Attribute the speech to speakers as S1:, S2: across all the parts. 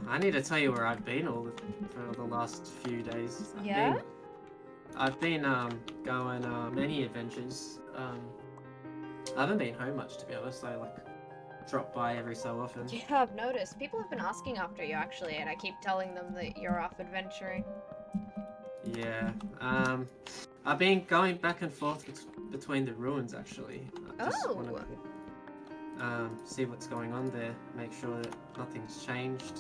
S1: I need to tell you where I've been for the last few days.
S2: Yeah?
S1: I've been going many adventures. I haven't been home much, to be honest. I drop by every so often.
S2: Yeah, I've noticed. People have been asking after you, actually, and I keep telling them that you're off adventuring.
S1: Yeah. I've been going back and forth between the ruins, actually. I just want to see what's going on there, make sure that nothing's changed.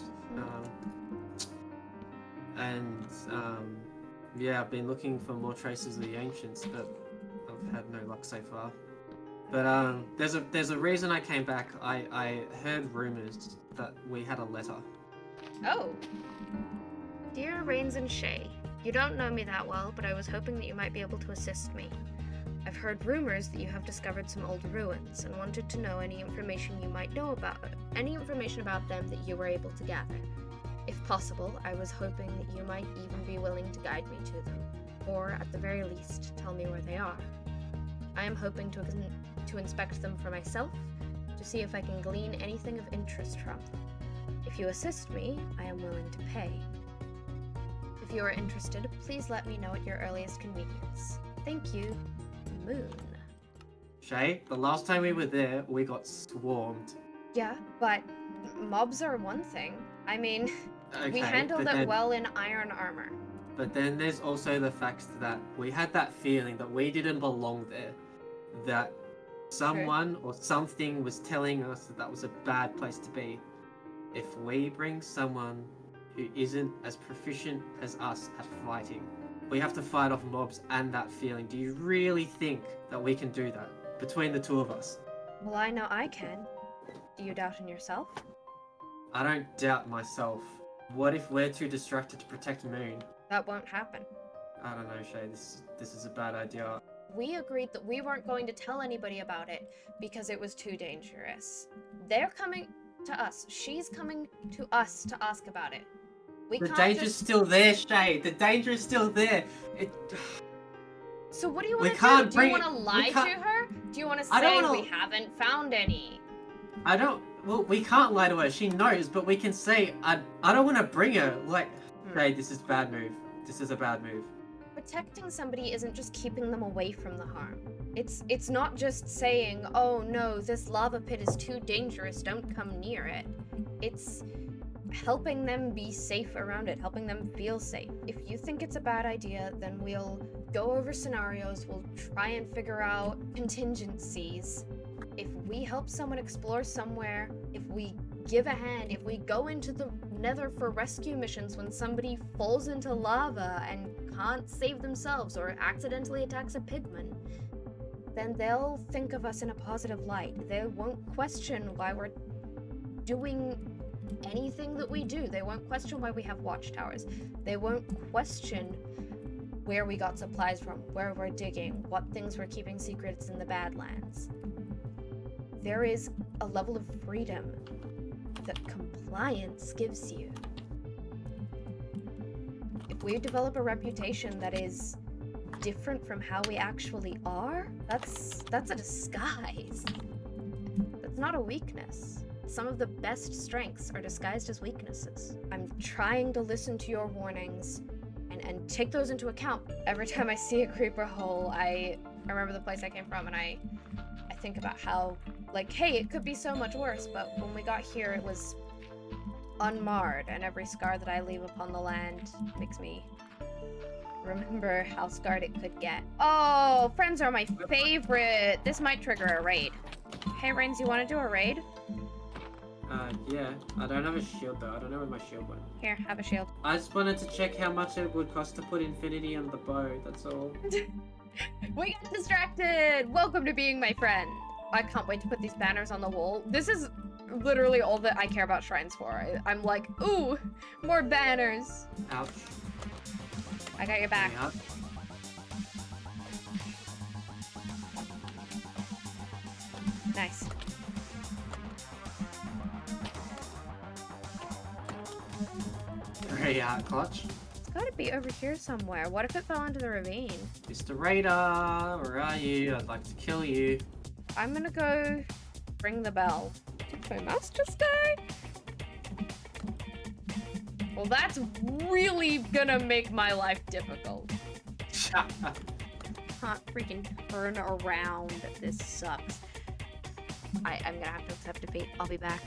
S1: Yeah, I've been looking for more traces of the ancients, but I've had no luck so far. But there's a reason I came back. I heard rumors that we had a letter.
S2: Oh. Dear ReinZ and I, you don't know me that well, but I was hoping that you might be able to assist me. I've heard rumors that you have discovered some old ruins and wanted to know any information you might know about them that you were able to gather. If possible, I was hoping that you might even be willing to guide me to them, or at the very least, tell me where they are. I am hoping to inspect them for myself, to see if I can glean anything of interest from them. If you assist me, I am willing to pay. If you are interested, please let me know at your earliest convenience. Thank you, Moon.
S1: Shay, the last time we were there, we got swarmed.
S2: Yeah, but mobs are one thing. I mean,
S1: okay,
S2: we handled it well in iron armor.
S1: But then there's also the fact that we had that feeling that we didn't belong there. That someone or something was telling us that that was a bad place to be. If we bring someone who isn't as proficient as us at fighting, we have to fight off mobs and that feeling. Do you really think that we can do that between the two of us?
S2: Well, I know I can. Do you doubt in yourself?
S1: I don't doubt myself. What if we're too distracted to protect Moon?
S2: That won't happen.
S1: I don't know, Shay. This is a bad idea.
S2: We agreed that we weren't going to tell anybody about it because it was too dangerous. They're coming to us. She's coming to us to ask about it.
S1: The danger's still there, Shay. The danger is still there.
S2: So what do you want to do? Do you want to lie to her? Do you want to say we haven't found any?
S1: Well, we can't lie to her. She knows, but we can say, I don't want to bring her. Like, Shay, this is a bad move. This is a bad move.
S2: Protecting somebody isn't just keeping them away from the harm. It's not just saying, oh no, this lava pit is too dangerous, don't come near it. It's helping them be safe around it, helping them feel safe. If you think it's a bad idea, then we'll go over scenarios, we'll try and figure out contingencies. If we help someone explore somewhere, if we give a hand, if we go into the nether for rescue missions when somebody falls into lava and can't save themselves or accidentally attacks a pigman, then they'll think of us in a positive light. They won't question why we're doing anything that we do. They won't question why we have watchtowers. They won't question where we got supplies from, where we're digging, what things we're keeping secrets in the Badlands. There is a level of freedom that compliance gives you. If we develop a reputation that is different from how we actually are, that's a disguise. That's not a weakness. Some of the best strengths are disguised as weaknesses. I'm trying to listen to your warnings and take those into account. Every time I see a creeper hole, I remember the place I came from and I think about how, like, hey, it could be so much worse, but when we got here it was unmarred, and every scar that I leave upon the land makes me remember how scarred it could get. Oh, friends are my favorite. This might trigger a raid. Hey, ReinZ, you want to do a raid?
S1: Yeah. I don't have a shield though. I don't know where my shield went.
S2: Here, have a shield.
S1: I just wanted to check how much it would cost to put infinity on the bow, that's all.
S2: We got distracted! Welcome to being my friend. I can't wait to put these banners on the wall. This is literally all that I care about shrines for. I'm like, ooh, more banners.
S1: Ouch.
S2: I got your back. Nice.
S1: Very clutch.
S2: It's gotta be over here somewhere. What if it fell into the ravine?
S1: Mr. Raider, where are you? I'd like to kill you.
S2: I'm gonna go ring the bell. Did my mouse just die? Well, that's really gonna make my life difficult. Can't freaking turn around. This sucks. I'm gonna have to accept defeat. I'll be back.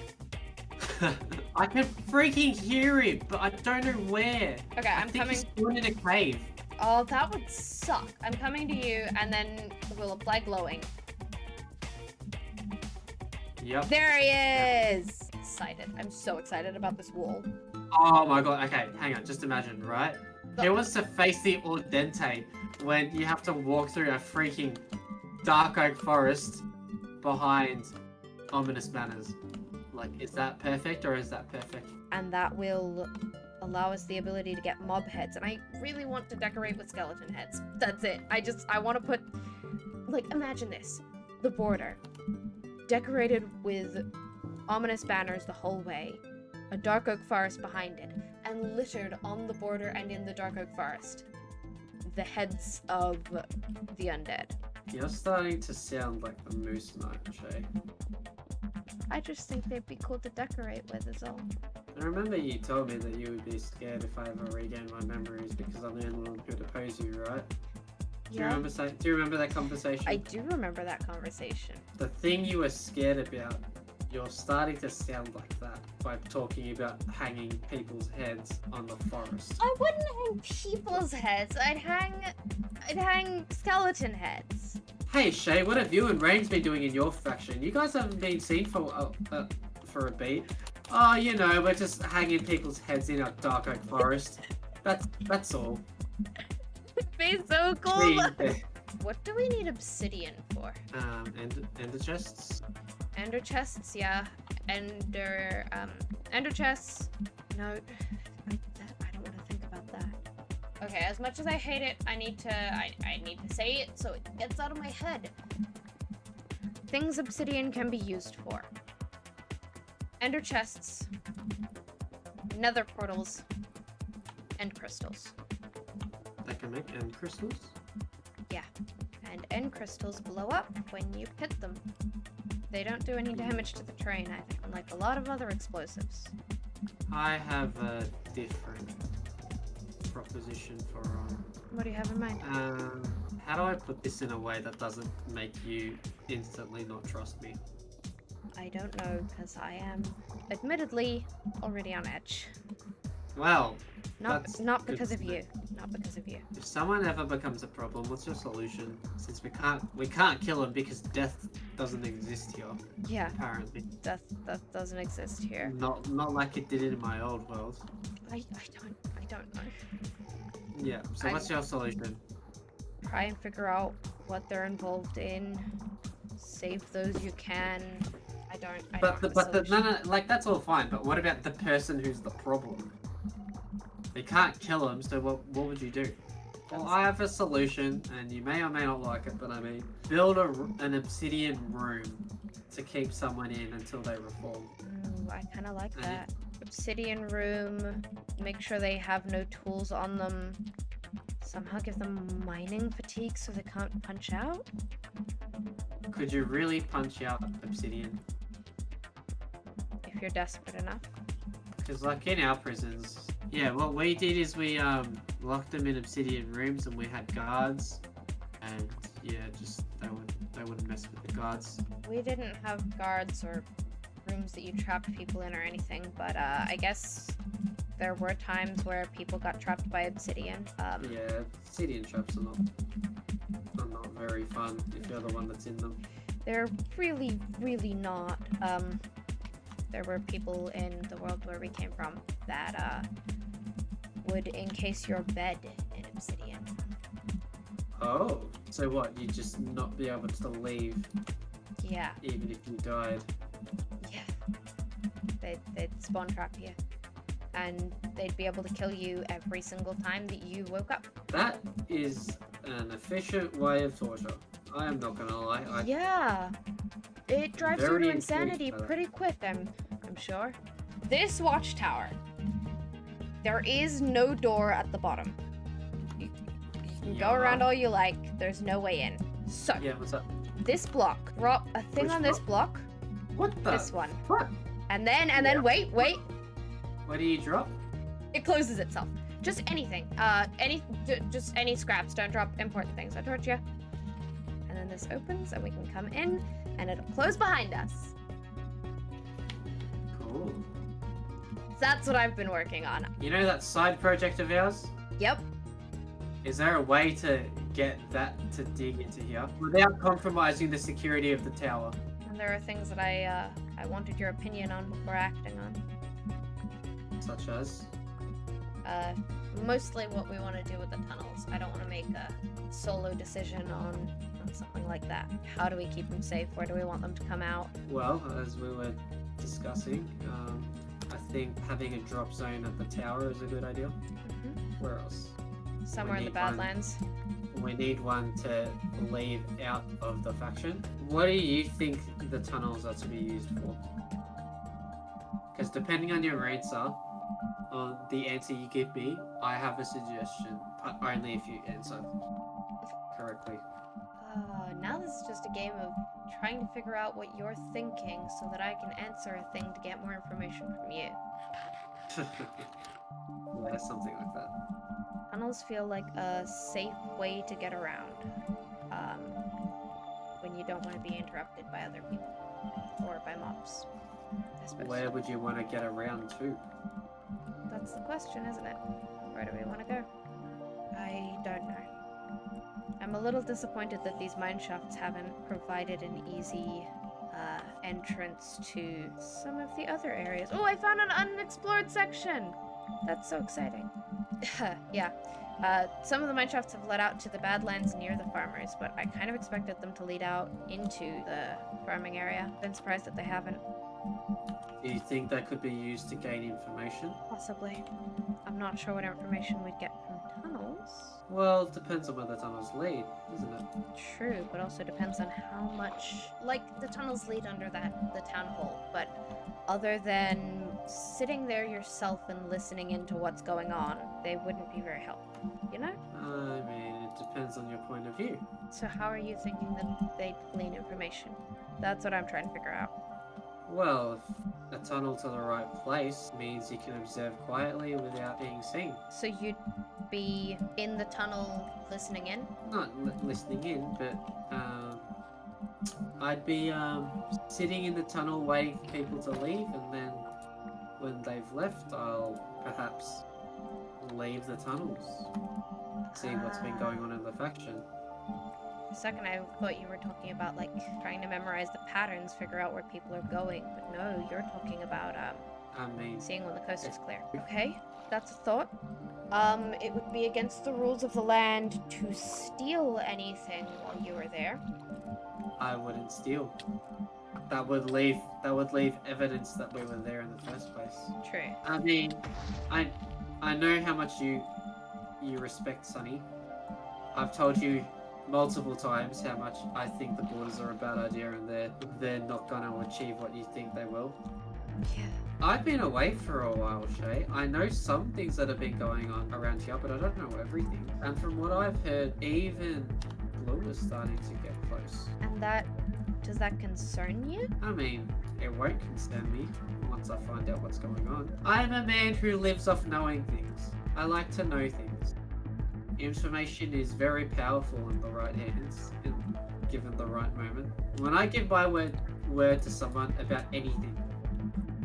S1: I can freaking hear it, but I don't know where.
S2: Okay,
S1: I
S2: I'm
S1: think
S2: coming.
S1: he's going in a cave.
S2: Oh, that would suck. I'm coming to you, and then we'll apply glowing.
S1: Yep.
S2: There he is! Excited. I'm so excited about this wall.
S1: Oh my god. Okay, hang on. Just imagine, right? Who wants to face the Audente when you have to walk through a freaking dark oak forest behind ominous banners? Like, is that perfect or is that perfect?
S2: And that will allow us the ability to get mob heads. And I really want to decorate with skeleton heads. That's it. I want to put... Like, imagine this. The border. Decorated with ominous banners the whole way. A dark oak forest behind it. And littered on the border and in the dark oak forest. The heads of the undead.
S1: You're starting to sound like the Moose Knight, Shay.
S2: I just think they'd be cool to decorate with is all.
S1: I remember you told me that you would be scared if I ever regained my memories because I'm the only one who could oppose you, right? Do you remember that conversation?
S2: I do remember that conversation.
S1: The thing you were scared about, you're starting to sound like that by talking about hanging people's heads on the forest.
S2: I wouldn't hang people's heads. I'd hang skeleton heads.
S1: Hey Shay, what have you and ReinZ been doing in your faction? You guys haven't been seen for a beat. Oh, you know, we're just hanging people's heads in our dark oak forest. That's all.
S2: It'd be so cool. What do we need obsidian for?
S1: Ender chests.
S2: Ender chests, yeah. Ender chests. No, I don't want to think about that. Okay, as much as I hate it, I need to say it so it gets out of my head. Things obsidian can be used for. Ender chests, nether portals, and crystals.
S1: They can make end crystals?
S2: Yeah, and end crystals blow up when you hit them. They don't do any damage to the terrain, I think, unlike a lot of other explosives.
S1: I have a different proposition for
S2: What do you have in mind?
S1: how do I put this in a way that doesn't make you instantly not trust me?
S2: I don't know, because I am, admittedly, already on edge.
S1: Well,
S2: Not
S1: good
S2: because of
S1: to know.
S2: you. Not because of you.
S1: If someone ever becomes a problem, what's your solution? Since we can't kill him because death doesn't exist here.
S2: Yeah,
S1: Apparently.
S2: death doesn't exist here.
S1: Not like it did in my old world.
S2: I don't know.
S1: Yeah. So what's your solution?
S2: Try and figure out what they're involved in. Save those you can. I don't.
S1: No, like that's all fine. But what about the person who's the problem? They can't kill him, so what would you do? Well, I have a solution, and you may or may not like it, but I mean, build an obsidian room to keep someone in until they reform.
S2: Ooh, I kind of like that. Obsidian room. Make sure they have no tools on them. Somehow give them mining fatigue so they can't punch out.
S1: Could you really punch out obsidian?
S2: If you're desperate enough.
S1: Because like in our prisons, yeah, what we did is we locked them in obsidian rooms and we had guards, and yeah, just they wouldn't mess with the guards.
S2: We didn't have guards or rooms that you trapped people in or anything, but I guess there were times where people got trapped by obsidian.
S1: Yeah, obsidian traps are not very fun if you're the one that's in them.
S2: They're really, really not. There were people in the world where we came from that would encase your bed in obsidian.
S1: Oh, so what? You'd just not be able to leave?
S2: Yeah.
S1: Even if you died?
S2: Yeah. They'd spawn trap you. And they'd be able to kill you every single time that you woke up.
S1: That is an efficient way of torture. I am not gonna lie.
S2: Yeah. It drives you
S1: very
S2: to
S1: intrigued
S2: insanity
S1: by that.
S2: pretty quick, I'm sure. This watchtower. There is no door at the bottom. You can go around all you like. There's no way in. So,
S1: Yeah, what's up?
S2: this block. Drop a thing
S1: Which
S2: on this block.
S1: What the?
S2: This one.
S1: What?
S2: And then
S1: Yeah.
S2: wait.
S1: What do you drop?
S2: It closes itself. Just anything. Just any scraps. Don't drop important things. I told you. And then this opens, and we can come in, and it'll close behind us.
S1: Cool.
S2: That's what I've been working on.
S1: You know that side project of ours?
S2: Yep.
S1: Is there a way to get that to dig into here without compromising the security of the tower?
S2: And there are things that I wanted your opinion on before acting on.
S1: Such as?
S2: Mostly what we want to do with the tunnels. I don't want to make a solo decision on something like that. How do we keep them safe? Where do we want them to come out?
S1: Well, as we were discussing, I think having a drop zone at the tower is a good idea.
S2: Mm-hmm.
S1: Where else?
S2: Somewhere in the Badlands.
S1: We need one to leave out of the faction. What do you think the tunnels are to be used for? Because depending on your answer, on the answer you give me, I have a suggestion, but only if you answer correctly.
S2: Now this is just a game of trying to figure out what you're thinking so that I can answer a thing to get more information from you.
S1: Yeah, something like that.
S2: Tunnels feel like a safe way to get around. When you don't want to be interrupted by other people. Or by mobs, I suppose.
S1: Where would you want to get around to?
S2: That's the question, isn't it? Where do we want to go? I don't know. I'm a little disappointed that these mine shafts haven't provided an easy entrance to some of the other areas. Oh, I found an unexplored section! That's so exciting. Yeah. Some of the mine shafts have led out to the Badlands near the farmers, but I kind of expected them to lead out into the farming area. Been surprised that they haven't.
S1: Do you think that could be used to gain information?
S2: Possibly. I'm not sure what information we'd get from tunnels.
S1: Well, it depends on where the tunnels lead, isn't it?
S2: True, but also depends on how much... Like, the tunnels lead under the town hall, but other than sitting there yourself and listening into what's going on, they wouldn't be very helpful, you know?
S1: I mean, it depends on your point of view.
S2: So how are you thinking that they'd glean information? That's what I'm trying to figure out.
S1: Well, if a tunnel to the right place means you can observe quietly without being seen.
S2: So you'd be in the tunnel listening in?
S1: Not listening in, but I'd be sitting in the tunnel waiting for people to leave, and then when they've left, I'll perhaps leave the tunnels, see what's been going on in the faction.
S2: For a second, I thought you were talking about, like, trying to memorize the patterns, figure out where people are going, but no, you're talking about,
S1: I mean,
S2: seeing when the coast is clear. Okay, that's a thought. It would be against the rules of the land to steal anything while you were there.
S1: I wouldn't steal. That would leave evidence that we were there in the first place.
S2: True.
S1: I mean, I know how much you respect Sunny. I've told you multiple times how much I think the borders are a bad idea and they're not gonna achieve what you think they will.
S2: Yeah.
S1: I've been away for a while, Shay. I know some things that have been going on around here, but I don't know everything. And from what I've heard, even Blue is starting to get close.
S2: And does that concern you?
S1: I mean, it won't concern me once I find out what's going on. I'm a man who lives off knowing things. I like to know things. Information is very powerful in the right hands, and given the right moment. When I give my word to someone about anything,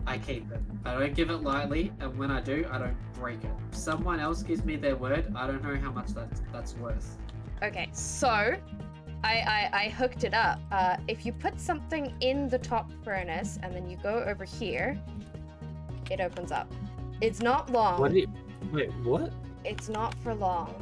S1: I keep it. I don't give it lightly, and when I do, I don't break it. If someone else gives me their word, I don't know how much that's worth.
S2: Okay, so I hooked it up. If you put something in the top furnace and then you go over here, it opens up. It's not long.
S3: Wait, what?
S2: It's not for long.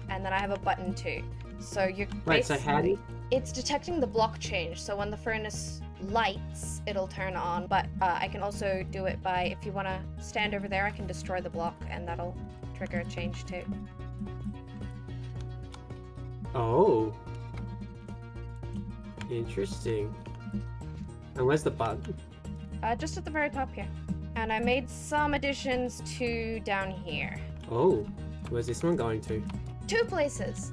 S2: And then I have a button too. So you're
S3: Wait, so how do you...
S2: It's detecting the block change. So when the furnace lights, it'll turn on. But I can also do it by, if you want to stand over there, I can destroy the block and that'll trigger a change too.
S3: Oh. Interesting. And where's the button?
S2: Just at the very top here. And I made some additions to down here.
S3: Oh. Where's this one going to?
S2: 2 places.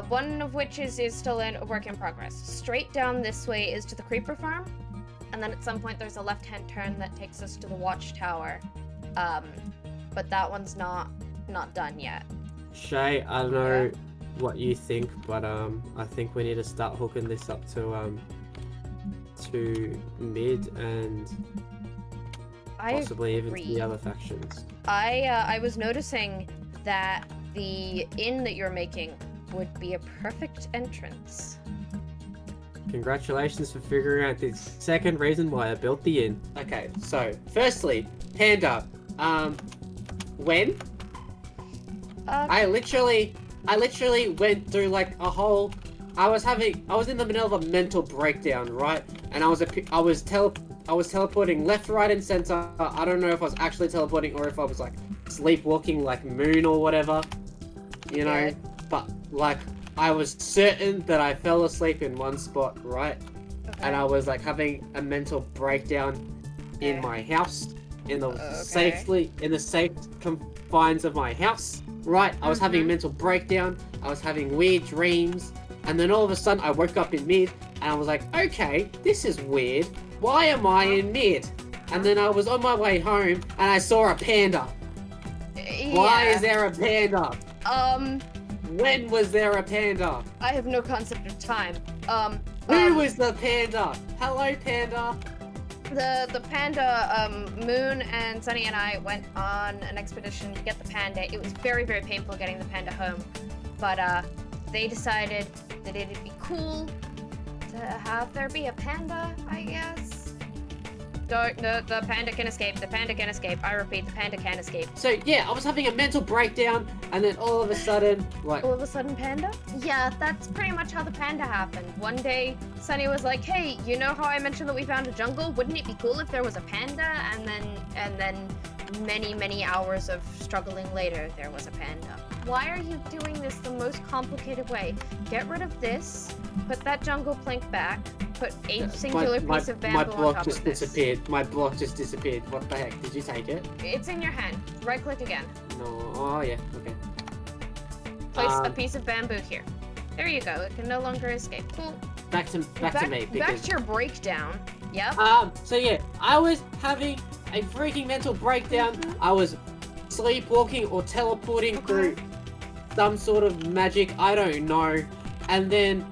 S2: One of which is still in a work in progress. Straight down this way is to the creeper farm. And then at some point there's a left-hand turn that takes us to the watchtower. but that one's not done yet.
S3: Shay, I don't know what you think, but I think we need to start hooking this up to mid and possibly even to the other factions.
S2: I was noticing that the inn that you're making would be a perfect entrance.
S3: Congratulations for figuring out the second reason why I built the inn.
S1: Okay, so firstly, Panda. When? I literally went through like a whole. I was in the middle of a mental breakdown, right? And I was teleporting left, right, and center. I don't know if I was actually teleporting or if I was like sleepwalking like Moon or whatever, you know.
S2: Yeah.
S1: But like, I was certain that I fell asleep in one spot, right?
S2: Okay.
S1: And I was like having a mental breakdown in my house, in the safe confines of my house, right? I was having a mental breakdown. I was having weird dreams, and then all of a sudden I woke up in mid, and I was like, okay, this is weird. Why am I in mid? And then I was on my way home, and I saw a panda. Why is there a panda? When was there a panda?
S2: I have no concept of time.
S1: Who was the panda? Hello, panda.
S2: The panda, Moon and Sunny and I went on an expedition to get the panda. It was very, very painful getting the panda home, but they decided that it'd be cool to have there be a panda, I guess. The panda can escape. The panda can escape. I repeat, the panda can escape.
S1: So yeah, I was having a mental breakdown, and then all of a sudden, like,
S2: All of a sudden, panda? Yeah, that's pretty much how the panda happened. One day, Sunny was like, hey, you know how I mentioned that we found a jungle? Wouldn't it be cool if there was a panda? And then many, many hours of struggling later, there was a panda. Why are you doing this the most complicated way? Get rid of this, put that jungle plank back, put a singular piece of bamboo
S1: my
S2: on
S1: block
S2: top
S1: just
S2: of this.
S1: disappeared. My block just disappeared. What the heck? Did you take it?
S2: It's in your hand. Right click again.
S1: No. Oh yeah. Okay.
S2: Place a piece of bamboo here. There you go. It can no longer escape. Cool.
S1: Back to me.
S2: Back
S1: Because,
S2: to your breakdown. Yep.
S1: So yeah, I was having a freaking mental breakdown. I was sleepwalking or teleporting through some sort of magic. I don't know. And then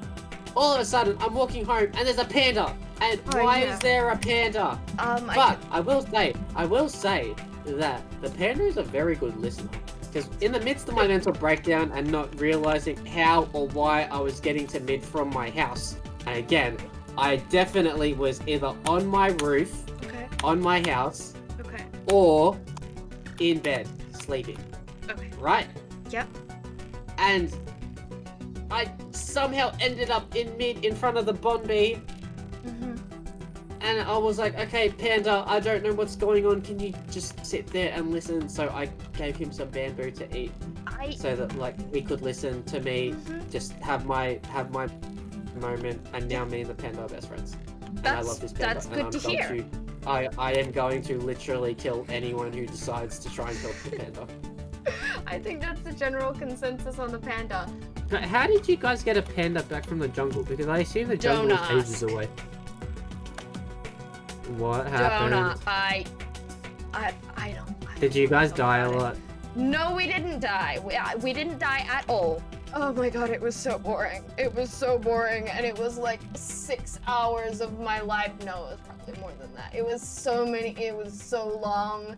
S1: all of a sudden, I'm walking home and there's a panda. And why is there a panda? But I will say that the panda is a very good listener. Because in the midst of my mental breakdown and not realizing how or why I was getting to mid from my house, and again, I definitely was either on my roof, on my house, or in bed, sleeping.
S2: Okay.
S1: Right?
S2: Yep.
S1: And I somehow ended up in mid in front of the Bonbee. And I was like, okay, Panda, I don't know what's going on. Can you just sit there and listen? So I gave him some bamboo to eat, so that like he could listen to me, just have my moment. And now me and the Panda are best friends. And I love this Panda.
S2: That's good to hear.
S1: I am going to literally kill anyone who decides to try and kill the Panda.
S2: I think that's the general consensus on the panda.
S3: But how did you guys get a panda back from the jungle? Because I assume the jungle was ages away. What happened?
S2: I don't.
S3: Did you guys die a lot?
S2: No, we didn't die. We didn't die at all. Oh my god, it was so boring. It was so boring, and it was like 6 hours of my life. No, it was probably more than that. It was so long,